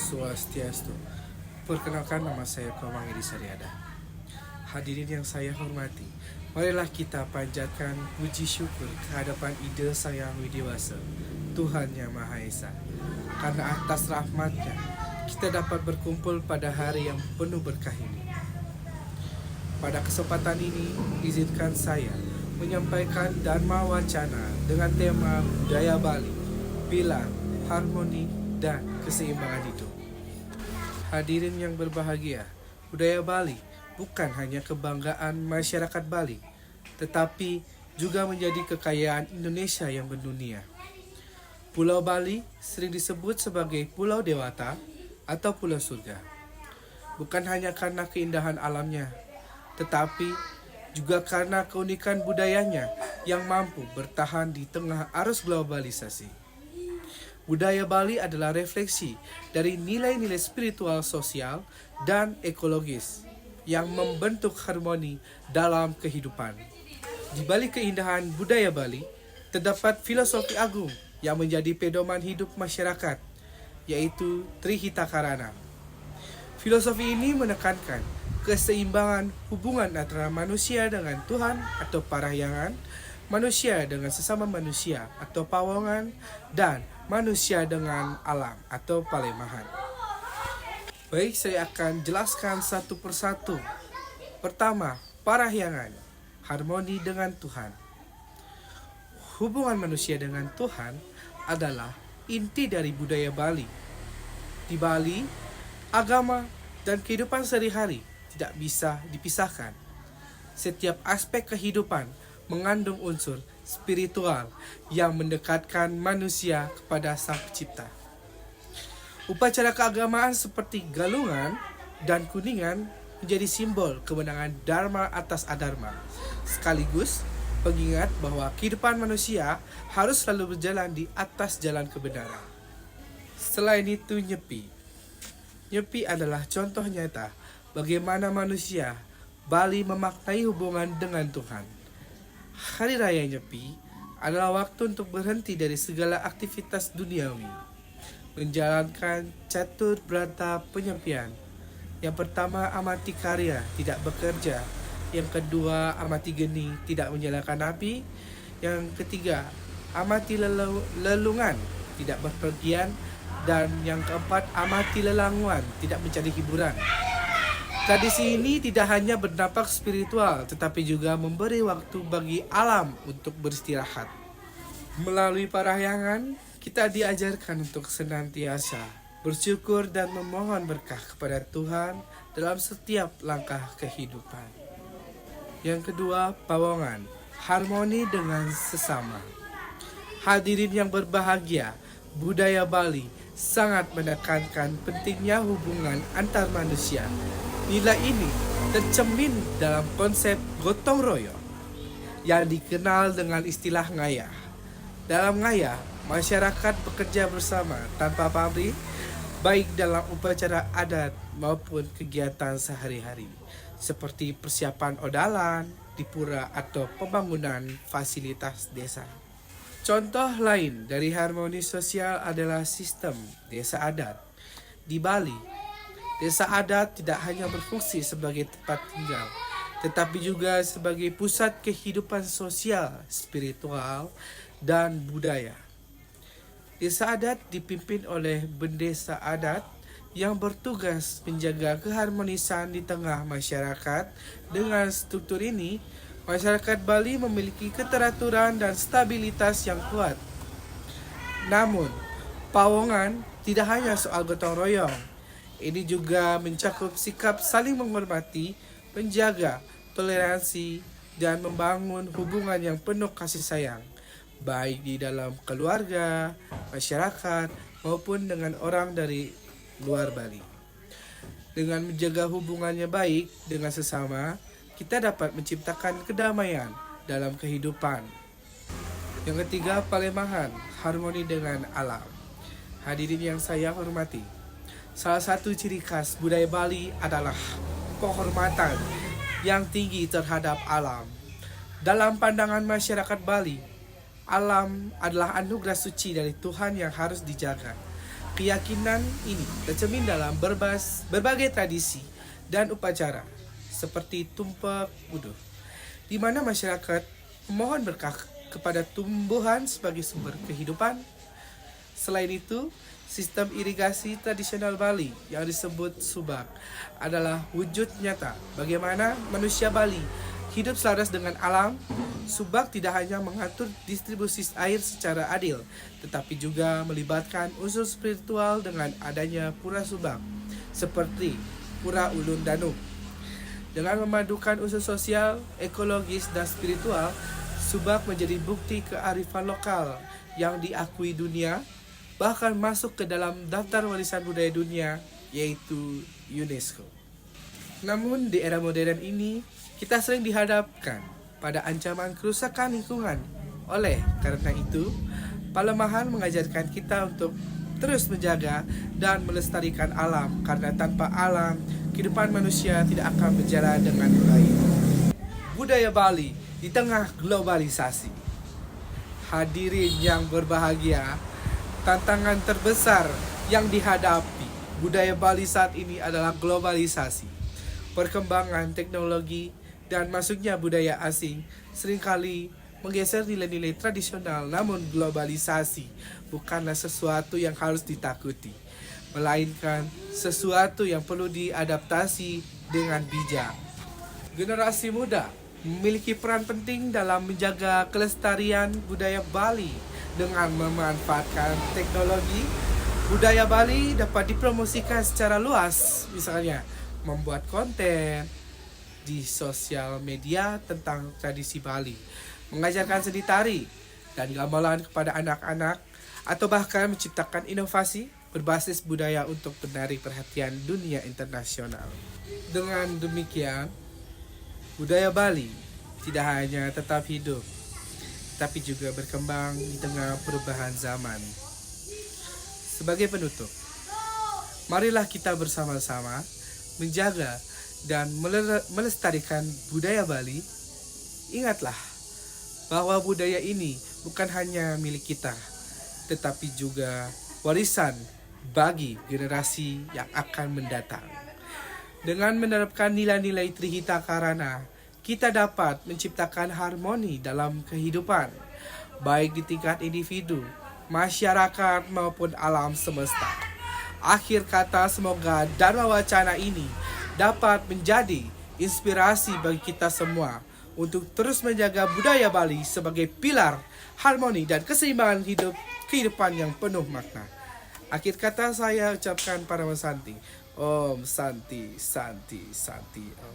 Swastiastu. Perkenalkan, nama saya Komang Edi Sariada. Hadirin yang saya hormati, marilah kita panjatkan puji syukur kehadapan Ida Sang Yang Widiwasa, Tuhan Yang Maha Esa. Karena atas rahmatnya, kita dapat berkumpul pada hari yang penuh berkah ini. Pada kesempatan ini, izinkan saya menyampaikan Dharma Wacana dengan tema budaya Bali, pilar, harmoni, dan keseimbangan hidup. Hadirin yang berbahagia, budaya Bali bukan hanya kebanggaan masyarakat Bali, tetapi juga menjadi kekayaan Indonesia yang mendunia. Pulau Bali sering disebut sebagai Pulau Dewata atau Pulau Surga. Bukan hanya karena keindahan alamnya, tetapi juga karena keunikan budayanya yang mampu bertahan di tengah arus globalisasi. Budaya Bali adalah refleksi dari nilai-nilai spiritual, sosial, dan ekologis yang membentuk harmoni dalam kehidupan. Di balik keindahan budaya Bali, terdapat filosofi agung yang menjadi pedoman hidup masyarakat, yaitu Trihita Karana. Filosofi ini menekankan keseimbangan hubungan antara manusia dengan Tuhan atau Parahyangan, manusia dengan sesama manusia atau Pawongan, dan manusia dengan alam atau Palemahan. Baik, saya akan jelaskan satu persatu. Pertama, Parahyangan, harmoni dengan Tuhan. Hubungan manusia dengan Tuhan adalah inti dari budaya Bali. Di Bali, agama dan kehidupan sehari-hari tidak bisa dipisahkan. Setiap aspek kehidupan mengandung unsur spiritual yang mendekatkan manusia kepada Sang Pencipta. Upacara keagamaan seperti galungan dan kuningan menjadi simbol kemenangan Dharma atas Adharma, sekaligus pengingat bahwa kehidupan manusia harus selalu berjalan di atas jalan kebenaran. Selain itu, Nyepi. Nyepi adalah contoh nyata bagaimana manusia Bali memaknai hubungan dengan Tuhan. Hari Raya Nyepi adalah waktu untuk berhenti dari segala aktivitas duniawi, menjalankan catur berata penyepian. Yang pertama, amati karya, tidak bekerja. Yang kedua, amati geni, tidak menyalakan api. Yang ketiga, amati lelungan, tidak berpergian. Dan yang keempat, amati lelanguan, tidak mencari hiburan. Tradisi ini tidak hanya berdampak spiritual, tetapi juga memberi waktu bagi alam untuk beristirahat. Melalui Parahyangan, kita diajarkan untuk senantiasa bersyukur dan memohon berkah kepada Tuhan dalam setiap langkah kehidupan. Yang kedua, Pawongan, harmoni dengan sesama. Hadirin yang berbahagia, budaya Bali sangat menekankan pentingnya hubungan antar manusia. Nilai ini tercermin dalam konsep gotong royong yang dikenal dengan istilah ngayah. Dalam ngayah, masyarakat bekerja bersama tanpa pamrih, baik dalam upacara adat maupun kegiatan sehari-hari, seperti persiapan odalan di pura atau pembangunan fasilitas desa. Contoh lain dari harmoni sosial adalah sistem desa adat. Di Bali, desa adat tidak hanya berfungsi sebagai tempat tinggal, tetapi juga sebagai pusat kehidupan sosial, spiritual, dan budaya. Desa adat dipimpin oleh bendesa adat yang bertugas menjaga keharmonisan di tengah masyarakat. Dengan struktur ini, masyarakat Bali memiliki keteraturan dan stabilitas yang kuat. Namun, Pawongan tidak hanya soal gotong royong. Ini juga mencakup sikap saling menghormati, menjaga toleransi, dan membangun hubungan yang penuh kasih sayang, baik di dalam keluarga, masyarakat, maupun dengan orang dari luar Bali. Dengan menjaga hubungannya baik dengan sesama, kita dapat menciptakan kedamaian dalam kehidupan. Yang ketiga, Palemahan, harmoni dengan alam. Hadirin yang saya hormati, salah satu ciri khas budaya Bali adalah penghormatan yang tinggi terhadap alam. Dalam pandangan masyarakat Bali, alam adalah anugerah suci dari Tuhan yang harus dijaga. Keyakinan ini tercermin dalam berbagai tradisi dan upacara seperti tumpek wudhu, di mana masyarakat memohon berkah kepada tumbuhan sebagai sumber kehidupan. Selain itu, sistem irigasi tradisional Bali yang disebut subak adalah wujud nyata bagaimana manusia Bali hidup selaras dengan alam. Subak tidak hanya mengatur distribusi air secara adil, tetapi juga melibatkan unsur spiritual dengan adanya pura subak, seperti Pura Ulun Danuk. Dengan memadukan unsur sosial, ekologis, dan spiritual, subak menjadi bukti kearifan lokal yang diakui dunia, bahkan masuk ke dalam daftar warisan budaya dunia, yaitu UNESCO. Namun di era modern ini, kita sering dihadapkan pada ancaman kerusakan lingkungan. Oleh karena itu, Palemahan mengajarkan kita untuk terus menjaga dan melestarikan alam, karena tanpa alam, kehidupan manusia tidak akan berjalan dengan baik. Budaya Bali di tengah globalisasi. Hadirin yang berbahagia, tantangan terbesar yang dihadapi budaya Bali saat ini adalah globalisasi. Perkembangan teknologi dan masuknya budaya asing seringkali menggeser nilai-nilai tradisional, namun globalisasi bukanlah sesuatu yang harus ditakuti, melainkan sesuatu yang perlu diadaptasi dengan bijak. Generasi muda memiliki peran penting dalam menjaga kelestarian budaya Bali dengan memanfaatkan teknologi. Budaya Bali dapat dipromosikan secara luas, misalnya membuat konten di sosial media tentang tradisi Bali, mengajarkan seni tari dan gamelan kepada anak-anak, atau bahkan menciptakan inovasi berbasis budaya untuk menarik perhatian dunia internasional. Dengan demikian, budaya Bali tidak hanya tetap hidup, tapi juga berkembang di tengah perubahan zaman. Sebagai penutup, marilah kita bersama-sama menjaga dan melestarikan budaya Bali. Ingatlah bahwa budaya ini bukan hanya milik kita, tetapi juga warisan bagi generasi yang akan mendatang. Dengan menerapkan nilai-nilai Trihita Karana, kita dapat menciptakan harmoni dalam kehidupan, baik di tingkat individu, masyarakat, maupun alam semesta. Akhir kata, semoga Dharma Wacana ini dapat menjadi inspirasi bagi kita semua untuk terus menjaga budaya Bali sebagai pilar harmoni dan keseimbangan kehidupan yang penuh makna. Akhir kata saya ucapkan Paramasanti. Om Santi Santi Santi Om.